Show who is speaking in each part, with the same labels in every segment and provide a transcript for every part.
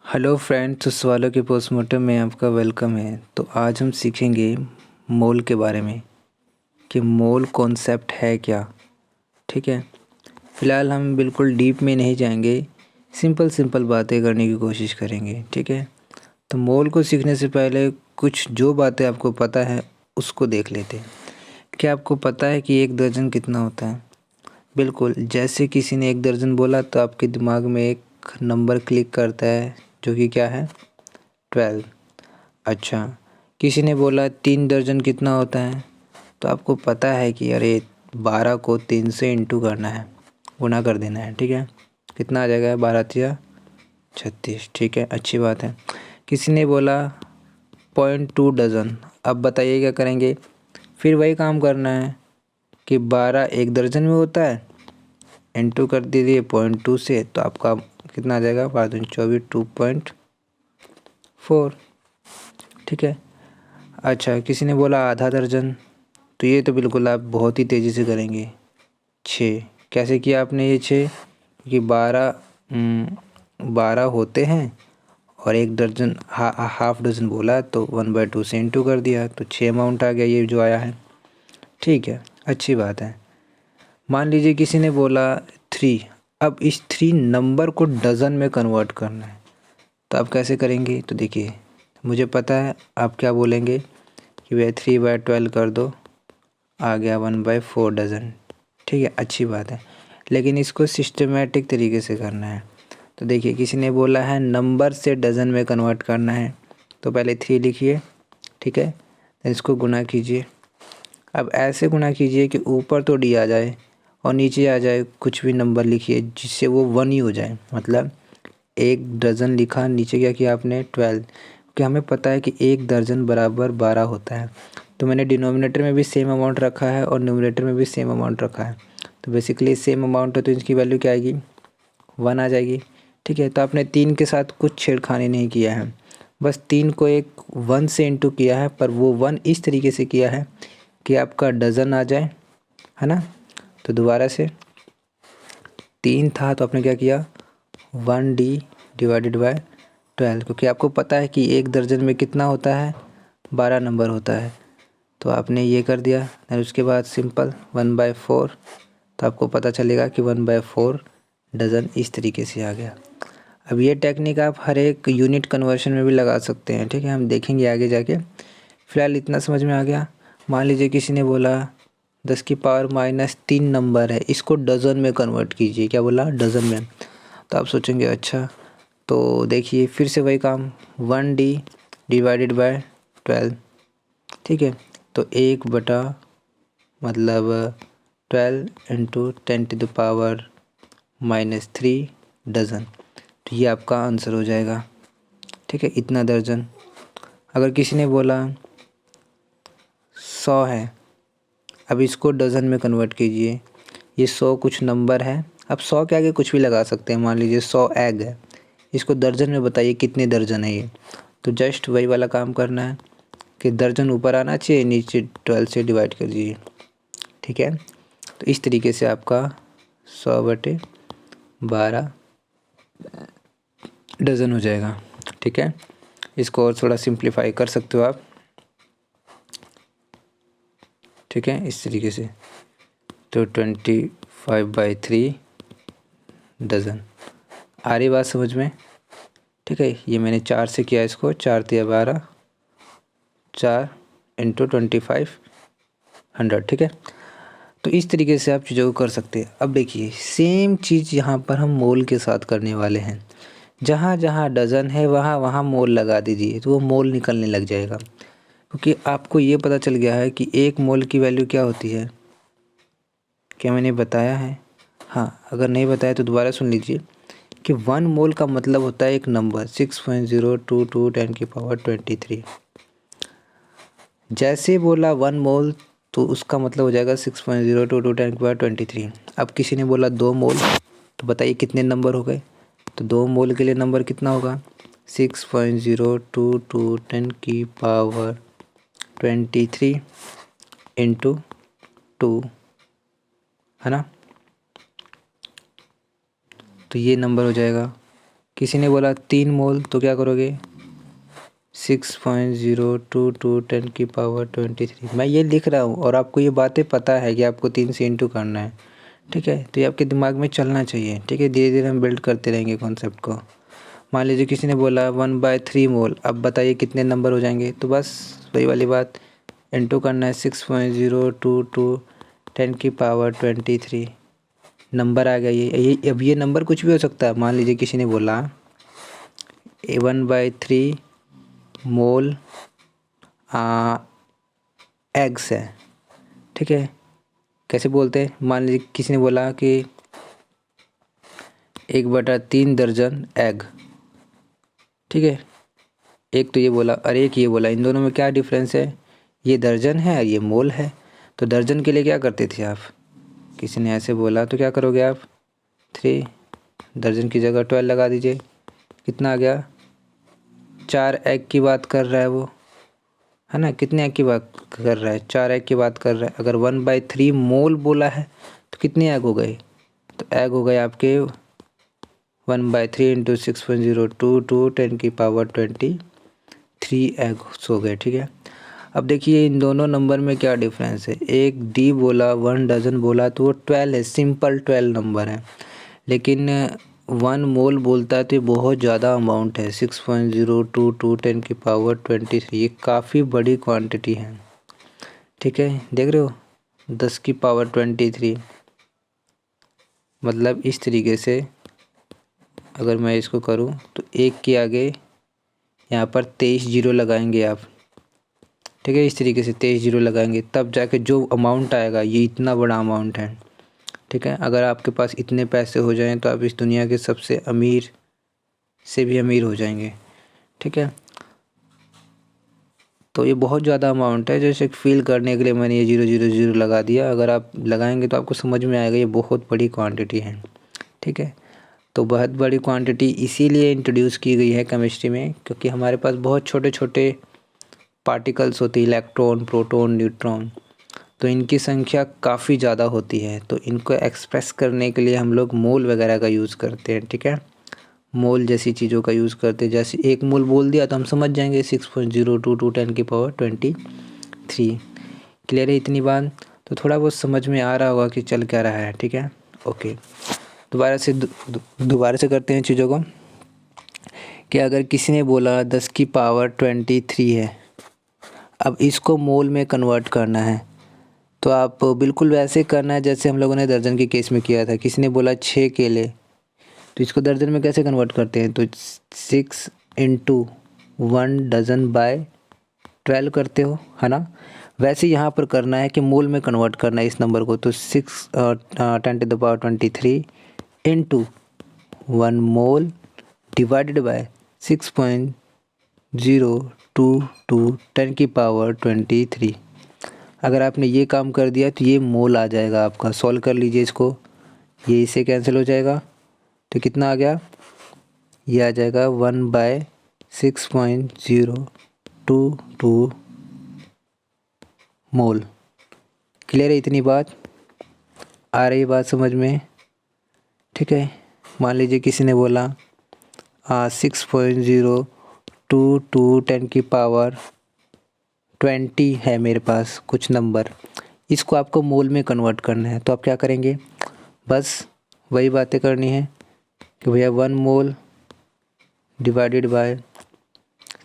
Speaker 1: Hello friends, सवालों के postmortem में आपका वेलकम है। तो आज हम सीखेंगे मोल के बारे में कि मोल कॉन्सेप्ट है क्या। ठीक है, फ़िलहाल हम बिल्कुल डीप में नहीं जाएंगे, सिंपल बातें करने की कोशिश करेंगे। ठीक है, तो मोल को सीखने से पहले कुछ जो बातें आपको पता है उसको देख लेते हैं। क्या आपको पता है कि एक दर्जन कितना होता है? बिल्कुल, जैसे किसी ने एक दर्जन बोला तो आपके दिमाग में एक नंबर क्लिक करता है जो कि क्या है? 12। अच्छा, किसी ने बोला 3 दर्जन कितना होता है? तो आपको पता है कि अरे 12 को 3 से इंटू करना है, गुणा कर देना है। ठीक है, कितना आ जाएगा? 12 तिया 36। ठीक है, अच्छी बात है। किसी ने बोला 0.2 डज़न। अब बताइए क्या करेंगे? फिर वही काम करना है कि 12 एक दर्जन में होता है, इंटू कर दीजिए 0.2 से, तो आपका कितना आ जाएगा? 12 24 2.4। ठीक है, अच्छा, किसी ने बोला आधा दर्जन। तो ये तो बिल्कुल आप बहुत ही तेज़ी से करेंगे। 6 कैसे किया आपने? ये 6 क्योंकि 12 होते हैं और एक दर्जन हाफ डज़न बोला तो 1/2 से इंटू कर दिया, तो 6 अमाउंट आ गया ये जो आया है। ठीक है, अच्छी बात है। मान लीजिए किसी ने बोला 3। अब इस 3 नंबर को डज़न में कन्वर्ट करना है, तो आप कैसे करेंगे? तो देखिए, मुझे पता है आप क्या बोलेंगे कि भैया 3/12 कर दो, आ गया 1/4 डज़न। ठीक है, अच्छी बात है, लेकिन इसको सिस्टमेटिक तरीके से करना है। तो देखिए, किसी ने बोला है नंबर से डज़न में कन्वर्ट करना है, तो पहले 3 लिखिए। ठीक है, इसको गुना कीजिए। अब ऐसे गुना कीजिए कि ऊपर तो डी आ जाए और नीचे आ जाए कुछ भी नंबर लिखिए जिससे वो 1 ही हो जाए। मतलब एक डज़न लिखा, नीचे क्या किया आपने? 12, क्योंकि हमें पता है कि एक दर्जन बराबर 12 होता है। तो मैंने डिनोमिनेटर में भी सेम अमाउंट रखा है और न्यूमरेटर में भी सेम अमाउंट रखा है। तो बेसिकली सेम अमाउंट है तो इसकी वैल्यू क्या आएगी? 1 आ जाएगी। ठीक है, तो आपने 3 के साथ कुछ छेड़खानी नहीं किया है, बस 3 को एक 1 से इंटू किया है, पर वो 1 इस तरीके से किया है कि आपका डज़न आ जाए, है ना। तो दोबारा से 3 था तो आपने क्या किया? 1D डिवाइडेड बाय 12, क्योंकि आपको पता है कि एक दर्जन में कितना होता है? 12 नंबर होता है। तो आपने ये कर दिया, और उसके बाद सिंपल 1/4, तो आपको पता चलेगा कि 1/4 डज़न इस तरीके से आ गया। अब ये टेक्निक आप हर एक यूनिट कन्वर्शन में भी लगा सकते हैं। ठीक है, हम देखेंगे आगे जाके। फ़िलहाल इतना समझ में आ गया। मान लीजिए किसी ने बोला 10⁻³ नंबर है, इसको डज़न में कन्वर्ट कीजिए। क्या बोला? डज़न में। तो आप सोचेंगे अच्छा, तो देखिए फिर से वही काम, 1D डिवाइडेड बाय 12। ठीक है, तो 1 बटा मतलब 12 इंटू 10⁻³ डज़न। तो ये आपका आंसर हो जाएगा। ठीक है, इतना दर्जन। अगर किसी ने बोला 100 है, अब इसको डज़न में कन्वर्ट कीजिए। ये 100 कुछ नंबर है, अब 100 के आगे कुछ भी लगा सकते हैं। मान लीजिए 100 एग है, इसको दर्जन में बताइए कितने दर्जन है ये। तो जस्ट वही वाला काम करना है कि दर्जन ऊपर आना चाहिए, नीचे 12 से डिवाइड कर दीजिए। ठीक है, तो इस तरीके से आपका 100/12 डज़न हो जाएगा। ठीक है, इसको और थोड़ा सिंप्लीफाई कर सकते हो आप। ठीक है, इस तरीके से, तो 25/3 डज़न। आ रही बात समझ में? ठीक है, ये मैंने 4 से किया, इसको 4 तिया 12, 4 इंटू 2500। ठीक है, तो इस तरीके से आप चीज़ों को कर सकते हैं। अब देखिए सेम चीज़ यहाँ पर हम मोल के साथ करने वाले हैं। जहाँ जहाँ डज़न है वहाँ वहाँ मोल लगा दीजिए, तो वो मोल निकलने लग जाएगा। क्योंकि आपको ये पता चल गया है कि एक मोल की वैल्यू क्या होती है। क्या मैंने बताया है? हाँ, अगर नहीं बताया तो दोबारा सुन लीजिए कि 1 मोल का मतलब होता है एक नंबर 6.022 10⁻23। जैसे बोला 1 मोल तो उसका मतलब हो जाएगा 6.022 10⁻23। अब किसी ने बोला 2 मोल, तो बताइए कितने नंबर हो गए? तो 2 मोल के लिए नंबर कितना होगा? 6.022 10⁻23 इंटू 2, है ना। तो ये नंबर हो जाएगा किसी ने बोला 3 मोल तो क्या करोगे 6.022 10 की पावर 23। मैं ये लिख रहा हूँ और आपको ये बातें पता है कि आपको 3 से इंटू करना है, ठीक है। तो ये आपके दिमाग में चलना चाहिए, ठीक है। धीरे धीरे हम बिल्ड करते रहेंगे कॉन्सेप्ट को। मान लीजिए किसी ने बोला 1/3 मोल, अब बताइए कितने नंबर हो जाएंगे। तो बस वही वाली बात, इंटू करना है 6.022 10 की पावर 23। नंबर आ गया ये। अब ये नंबर कुछ भी हो सकता है। मान लीजिए किसी ने बोला 1/3 मोल एग्स है, ठीक है। कैसे बोलते हैं, मान लीजिए किसी ने बोला कि 1/3 दर्जन एग, ठीक है। एक तो ये बोला और एक ये बोला, इन दोनों में क्या डिफरेंस है, ये दर्जन है और ये मोल है। तो दर्जन के लिए क्या करते थे आप, किसी ने ऐसे बोला तो क्या करोगे आप 3, दर्जन की जगह 12 लगा दीजिए। कितना आ गया, 4 एग की बात कर रहा है वो, है ना। कितने एग की बात कर रहा है, 4 एग की बात कर रहा है। अगर 1/3 मोल बोला है तो कितने एग हो गए, तो एग हो गए आपके 1/3 इंटू 6.022 10 की पावर 23 एग्स हो गए, ठीक है। अब देखिए इन दोनों नंबर में क्या डिफरेंस है। एक डी बोला 1 डजन बोला तो वो 12 है, सिंपल 12 नंबर है। लेकिन 1 मोल बोलता है तो ये बहुत ज़्यादा अमाउंट है, 6.022 10 की पावर 23। ये काफ़ी बड़ी क्वांटिटी है, ठीक है। देख रहे हो 10 की पावर 23, मतलब इस तरीके से अगर मैं इसको करूं तो एक के आगे यहाँ पर 23 जीरो लगाएंगे आप, ठीक है। इस तरीके से 23 जीरो लगाएंगे तब जाके जो अमाउंट आएगा ये इतना बड़ा अमाउंट है, ठीक है। अगर आपके पास इतने पैसे हो जाएं तो आप इस दुनिया के सबसे अमीर से भी अमीर हो जाएंगे, ठीक है। तो ये बहुत ज़्यादा अमाउंट है, जैसे फील करने के लिए मैंने ये 000 लगा दिया। अगर आप लगाएंगे तो आपको समझ में आएगा ये बहुत बड़ी क्वांटिटी है, ठीक है। तो बहुत बड़ी क्वांटिटी इसीलिए इंट्रोड्यूस की गई है केमिस्ट्री में, क्योंकि हमारे पास बहुत छोटे छोटे पार्टिकल्स होते हैं, इलेक्ट्रॉन, प्रोटॉन, न्यूट्रॉन। तो इनकी संख्या काफ़ी ज़्यादा होती है, तो इनको एक्सप्रेस करने के लिए हम लोग मोल वगैरह का यूज़ करते हैं, ठीक है। मोल जैसी चीज़ों का यूज़ करते हैं। जैसे 1 मोल बोल दिया तो हम समझ जाएंगे 6.022 10 की पावर 23। क्लियर है इतनी बात। तो थोड़ा बहुत समझ में आ रहा होगा कि चल क्या रहा है, ठीक है। ओके, दोबारा से करते हैं चीज़ों को कि अगर किसी ने बोला 10 की पावर 23 है, अब इसको मोल में कन्वर्ट करना है तो आप बिल्कुल वैसे करना है जैसे हम लोगों ने दर्जन के केस में किया था। किसी ने बोला 6 केले, तो इसको दर्जन में कैसे कन्वर्ट करते हैं, तो 6 इंटू 1 डजन बाय 12 करते हो, है ना। वैसे यहाँ पर करना है कि मोल में कन्वर्ट करना है इस नंबर को। तो 6 10 to the power 23 into 1 mole divided by 6.022 10 की पावर 23। अगर आपने ये काम कर दिया तो ये मोल आ जाएगा आपका। सॉल्व कर लीजिए इसको, ये इससे कैंसिल हो जाएगा तो कितना आ गया, ये आ जाएगा 1/6.022 मोल। क्लियर है इतनी बात, आ रही बात समझ में, ठीक है। मान लीजिए किसी ने बोला 6.022 10 की पावर 20 है मेरे पास कुछ नंबर, इसको आपको मोल में कन्वर्ट करना है। तो आप क्या करेंगे, बस वही बातें करनी है कि भैया 1 मोल डिवाइडेड बाय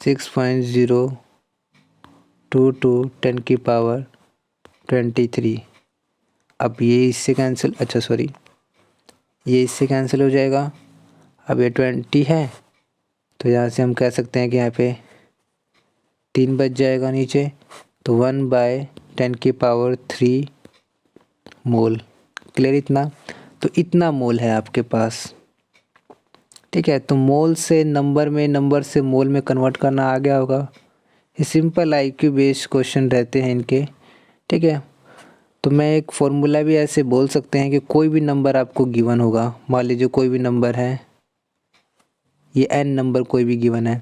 Speaker 1: 6.022 10 की पावर 23। अब ये इससे कैंसिल, अच्छा सॉरी, ये इससे कैंसिल हो जाएगा। अब ये 20 है तो यहाँ से हम कह सकते हैं कि यहाँ पे 3 बच जाएगा नीचे, तो 1/10 की पावर 3 मोल। क्लियर इतना, तो इतना मोल है आपके पास, ठीक है। तो मोल से नंबर में, नंबर से मोल में कन्वर्ट करना आ गया होगा। ये सिंपल IQ बेस्ड क्वेश्चन रहते हैं इनके, ठीक है। तो मैं एक फॉर्मूला भी ऐसे बोल सकते हैं कि कोई भी नंबर आपको गिवन होगा, मान लीजिए कोई भी नंबर है, ये n नंबर कोई भी गिवन है,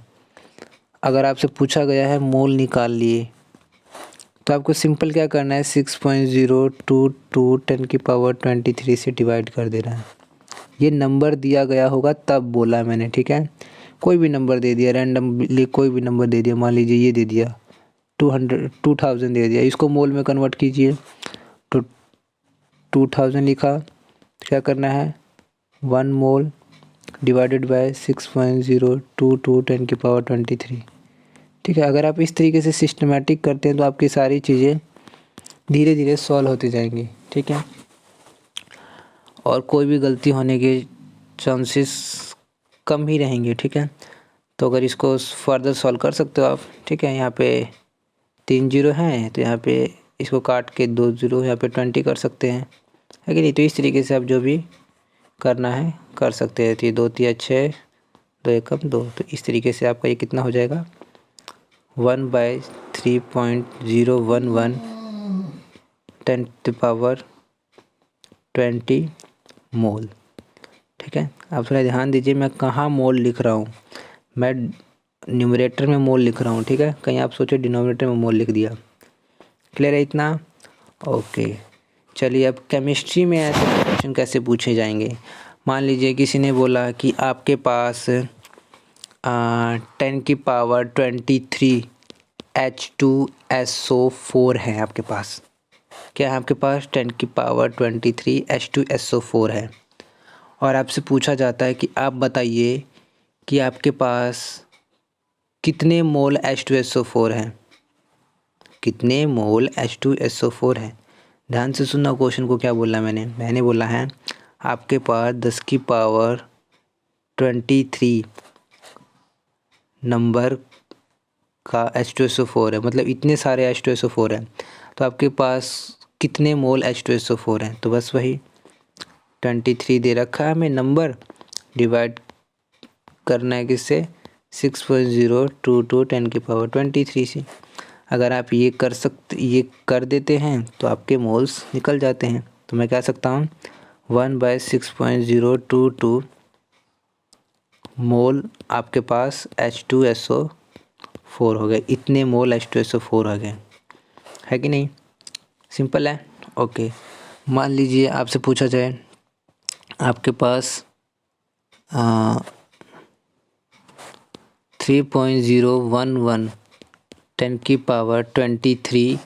Speaker 1: अगर आपसे पूछा गया है मोल निकाल लिए, तो आपको सिंपल क्या करना है, 6.022 10 की पावर 23 से डिवाइड कर देना है। ये नंबर दिया गया होगा तब बोला मैंने, ठीक है। कोई भी नंबर दे दिया रैंडमली, कोई भी नंबर दे दिया, मान लीजिए ये दे दिया 2000 दे दिया, इसको मोल में कन्वर्ट कीजिए। तो 2000 लिखा, क्या करना है 1 मोल डिवाइडेड बाय 6.022 10 की पावर 23, ठीक है। अगर आप इस तरीके से सिस्टमेटिक करते हैं तो आपकी सारी चीज़ें धीरे धीरे सॉल्व होती जाएंगी, ठीक है। और कोई भी गलती होने के चांसेस कम ही रहेंगे, ठीक है। तो अगर इसको फर्दर सॉल्व कर सकते हो आप, ठीक है। यहाँ पे 3 जीरो हैं तो यहाँ पे इसको काट के 2 जीरो यहाँ पे 20 कर सकते हैं, है कि नहीं। तो इस तरीके से आप जो भी करना है कर सकते हैं। तो ये 2 3 6, 2 एकम 2, तो इस तरीके से आपका ये कितना हो जाएगा 1/3.011 10 to power 20 मोल, ठीक है। आप थोड़ा ध्यान दीजिए मैं कहाँ मोल लिख रहा हूँ, मैं न्यूमरेटर में मोल लिख रहा हूँ, ठीक है। कहीं आप सोचो डिनोमिनेटर में मोल लिख दिया। क्लियर है इतना? ओके, चलिए अब केमिस्ट्री में ऐसे क्वेश्चन कैसे पूछे जाएंगे। मान लीजिए किसी ने बोला कि आपके पास 10 की पावर 23 H2SO4 है आपके पास। क्या है आपके पास 10 की पावर 23 H2SO4 है, और आपसे पूछा जाता है कि आप बताइए कि आपके पास कितने मोल H2SO4 हैं, कितने मोल H2SO4 है। ध्यान से सुनना क्वेश्चन को, क्या बोला मैंने बोला है आपके पास 10 की पावर 23 नंबर का H2SO4 है, मतलब इतने सारे H2SO4 हैं, तो आपके पास कितने मोल H2SO4 हैं। तो बस वही 23 दे रखा है हमें नंबर, डिवाइड करना है किससे 6.022 10 की पावर 23 से। अगर आप ये कर देते हैं तो आपके मोल्स निकल जाते हैं। तो मैं कह सकता हूँ 1/6.022 मोल आपके पास H2SO4 हो गए, इतने मोल H2SO4 हो गए, है कि नहीं। सिंपल है। ओके, मान लीजिए आपसे पूछा जाए आपके पास 3.011 10 की पावर 23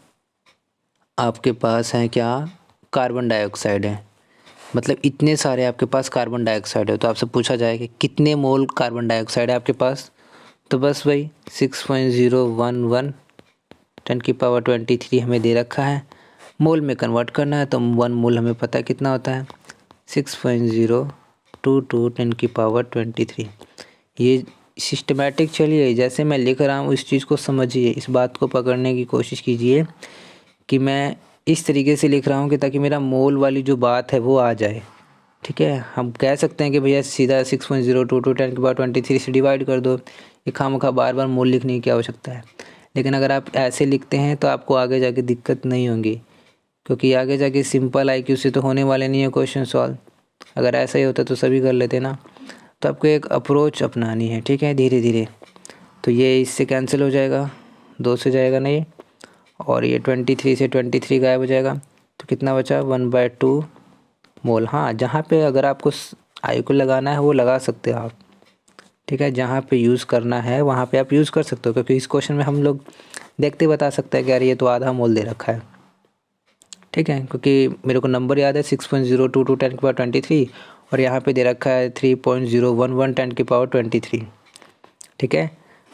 Speaker 1: आपके पास है क्या कार्बन डाइऑक्साइड है, मतलब इतने सारे आपके पास कार्बन डाइऑक्साइड है। तो आपसे पूछा जाए कि कितने मोल कार्बन डाइऑक्साइड है आपके पास, तो बस वही 6.011 10 की पावर 23 हमें दे रखा है, मोल में कन्वर्ट करना है। तो 1 मोल हमें पता है कितना होता है 6.022 10 की पावर 23। ये सिस्टमेटिक, चलिए जैसे मैं लिख रहा हूँ इस चीज़ को समझिए, इस बात को पकड़ने की कोशिश कीजिए कि मैं इस तरीके से लिख रहा हूँ कि ताकि मेरा मोल वाली जो बात है वो आ जाए, ठीक है। हम कह सकते हैं कि भैया सीधा 6.022 10 की पावर 23 से डिवाइड कर दो, ये खामखा बार बार मोल लिखने की क्या आवश्यकता है। लेकिन अगर आप ऐसे लिखते हैं तो आपको आगे जाके दिक्कत नहीं होगी, क्योंकि आगे जाके सिंपल IQ से तो होने वाले नहीं है क्वेश्चन सॉल्व। अगर ऐसा ही होता तो सभी कर लेते ना। तो आपको एक अप्रोच अपनानी है, ठीक है, धीरे धीरे। तो ये इससे कैंसिल हो जाएगा, 2 से जाएगा नहीं, और ये 23 से 23 गायब हो जाएगा। तो कितना बचा 1/2 मोल। हाँ, जहाँ पे अगर आपको आई को लगाना है वो लगा सकते हो आप, ठीक है। जहाँ पे यूज़ करना है वहाँ पे आप यूज़ कर सकते हो, क्योंकि इस क्वेश्चन में हम लोग देखते बता सकते हैं कि यार ये तो आधा मोल दे रखा है, ठीक है। क्योंकि मेरे को नंबर याद है 6.022 10 की पावर 23, और यहाँ पे दे रखा है 3.011 10 की पावर 23, ठीक है।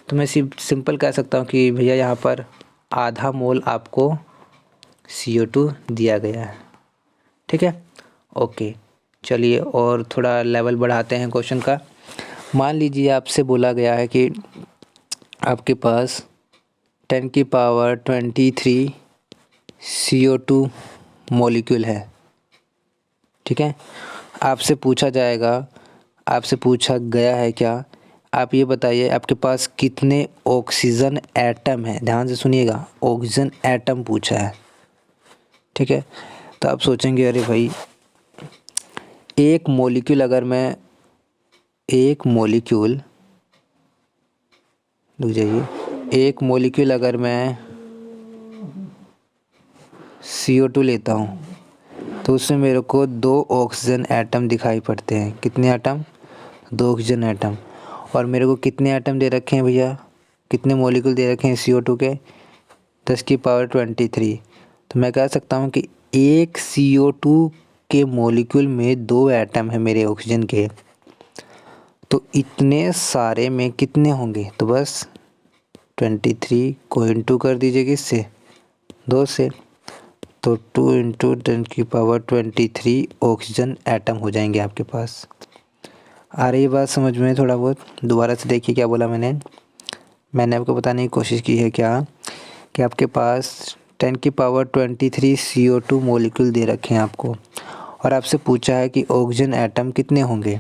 Speaker 1: तो मैं सिंपल कह सकता हूँ कि भैया यहाँ पर आधा मोल आपको CO2 दिया गया है, ठीक है। ओके, चलिए और थोड़ा लेवल बढ़ाते हैं क्वेश्चन का। मान लीजिए आपसे बोला गया है कि आपके पास 10 की पावर 23 CO2 मॉलिक्यूल है, ठीक है। आपसे पूछा गया है क्या, आप ये बताइए आपके पास कितने ऑक्सीजन एटम है। ध्यान से सुनिएगा, ऑक्सीजन एटम पूछा है, ठीक है। तो आप सोचेंगे अरे भाई एक मॉलिक्यूल अगर मैं CO2 लेता हूँ तो उसमें मेरे को 2 ऑक्सीजन एटम दिखाई पड़ते हैं। कितने एटम? 2 oxygen atom. और मेरे को कितने एटम दे रखे हैं भैया, कितने मॉलिक्यूल दे रखे हैं CO2 के? 10⁻23। तो मैं कह सकता हूँ कि एक CO2 के मॉलिक्यूल में 2 एटम है मेरे ऑक्सीजन के। तो इतने सारे में कितने होंगे? तो बस 23 को इंटू कर दीजिए किससे? 2 से। तो 2 × 10⁻23 ऑक्सीजन एटम हो जाएंगे आपके पास। आ रही बात समझ में थोड़ा बहुत? दोबारा से देखिए क्या बोला मैंने आपको बताने की कोशिश की है क्या कि आपके पास 10⁻23 CO2 मॉलिक्यूल दे रखे हैं आपको, और आपसे पूछा है कि ऑक्सीजन एटम कितने होंगे।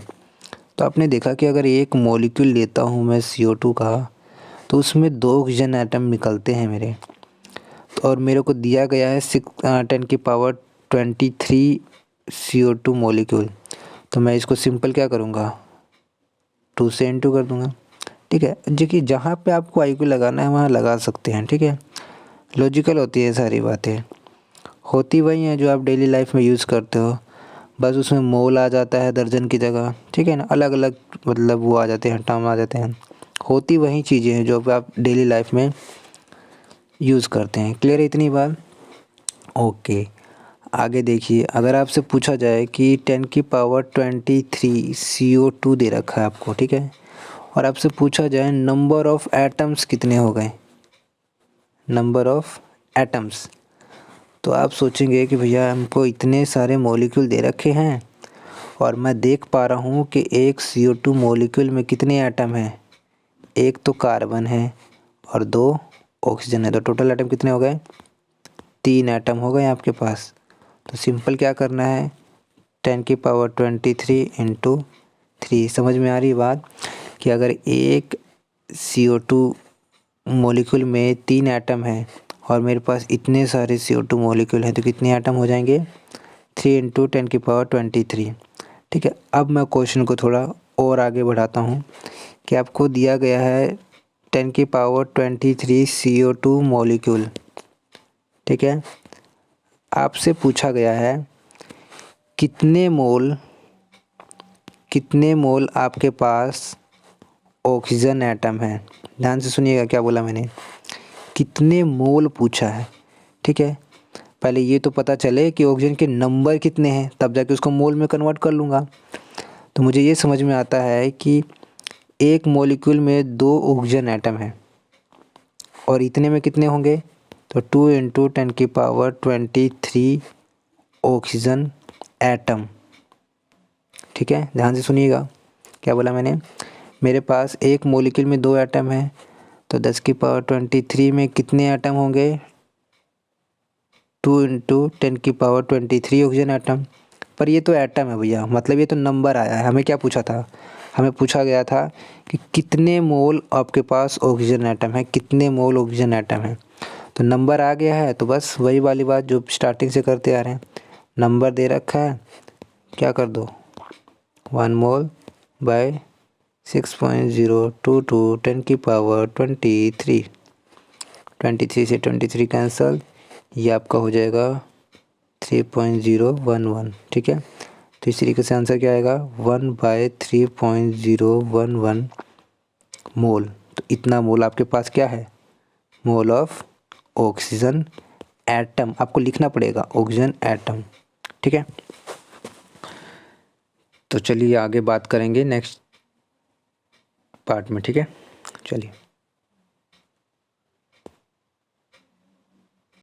Speaker 1: तो आपने देखा कि अगर एक मॉलिक्यूल लेता हूँ मैं CO2 का, तो उसमें 2 ऑक्सीजन एटम निकलते हैं मेरे। और मेरे को दिया गया है 10⁻23 CO2 मॉलिक्यूल। तो मैं इसको सिंपल क्या करूँगा? 2 से इंटू कर दूँगा। ठीक है, जो कि जहाँ पे आपको IQ लगाना है वहाँ लगा सकते हैं। ठीक है, लॉजिकल होती है सारी बातें, होती वही हैं जो आप डेली लाइफ में यूज़ करते हो, बस उसमें मोल आ जाता है दर्जन की जगह। ठीक है ना, अलग अलग मतलब वो आ जाते हैं, टर्म आ जाते हैं। होती वही चीज़ें हैं जो आप डेली लाइफ में यूज़ करते हैं। क्लियर है इतनी बात? ओके, आगे देखिए, अगर आपसे पूछा जाए कि 10⁻23 CO2 दे रखा है आपको, ठीक है, और आपसे पूछा जाए नंबर ऑफ़ एटम्स कितने हो गए, नंबर ऑफ़ एटम्स, तो आप सोचेंगे कि भैया हमको इतने सारे मॉलिक्यूल दे रखे हैं और मैं देख पा रहा हूँ कि एक CO2 मॉलिक्यूल में कितने एटम हैं, एक तो कार्बन है और 2 ऑक्सीजन है। तो टोटल एटम कितने हो गए? 3 एटम हो गए आपके पास। तो सिंपल क्या करना है, 10⁻23 × 3। समझ में आ रही बात कि अगर एक CO2 मॉलिक्यूल में 3 एटम है और मेरे पास इतने सारे CO2 मॉलिक्यूल हैं, तो कितने एटम हो जाएंगे? 3 × 10⁻23। ठीक है, अब मैं क्वेश्चन को थोड़ा और आगे बढ़ाता हूँ कि आपको दिया गया है 10⁻23 CO2 मॉलिक्यूल। ठीक है, आपसे पूछा गया है कितने मोल आपके पास ऑक्सीजन एटम है। ध्यान से सुनिएगा क्या बोला मैंने, कितने मोल पूछा है। ठीक है, पहले ये तो पता चले कि ऑक्सीजन के नंबर कितने हैं, तब जाके उसको मोल में कन्वर्ट कर लूँगा। तो मुझे ये समझ में आता है कि एक मॉलिक्यूल में 2 ऑक्सीजन एटम है और इतने में कितने होंगे? तो 2 × 10⁻23 ऑक्सीजन एटम। ठीक है, ध्यान से सुनिएगा क्या बोला मैंने, मेरे पास एक मॉलिक्यूल में 2 एटम है, तो 10⁻23 में कितने एटम होंगे? 2 × 10⁻23 ऑक्सीजन एटम। पर ये तो एटम है भैया, मतलब ये तो नंबर आया है। हमें क्या पूछा था? हमें पूछा गया था कि कितने मोल आपके पास ऑक्सीजन एटम है, कितने मोल ऑक्सीजन एटम है। तो नंबर आ गया है, तो बस वही वाली बात जो स्टार्टिंग से करते आ रहे हैं, नंबर दे रखा है, क्या कर दो, 1 मोल बाय 6.022 10⁻23। 23 से 23 कैंसल, ये आपका हो जाएगा 3.011। ठीक है, तो इस तरीके से आंसर क्या आएगा, 1/3.011 मोल। तो इतना मोल आपके पास क्या है, मोल ऑफ ऑक्सीजन एटम। आपको लिखना पड़ेगा ऑक्सीजन एटम। ठीक है, तो चलिए आगे बात करेंगे नेक्स्ट पार्ट में। ठीक है, चलिए।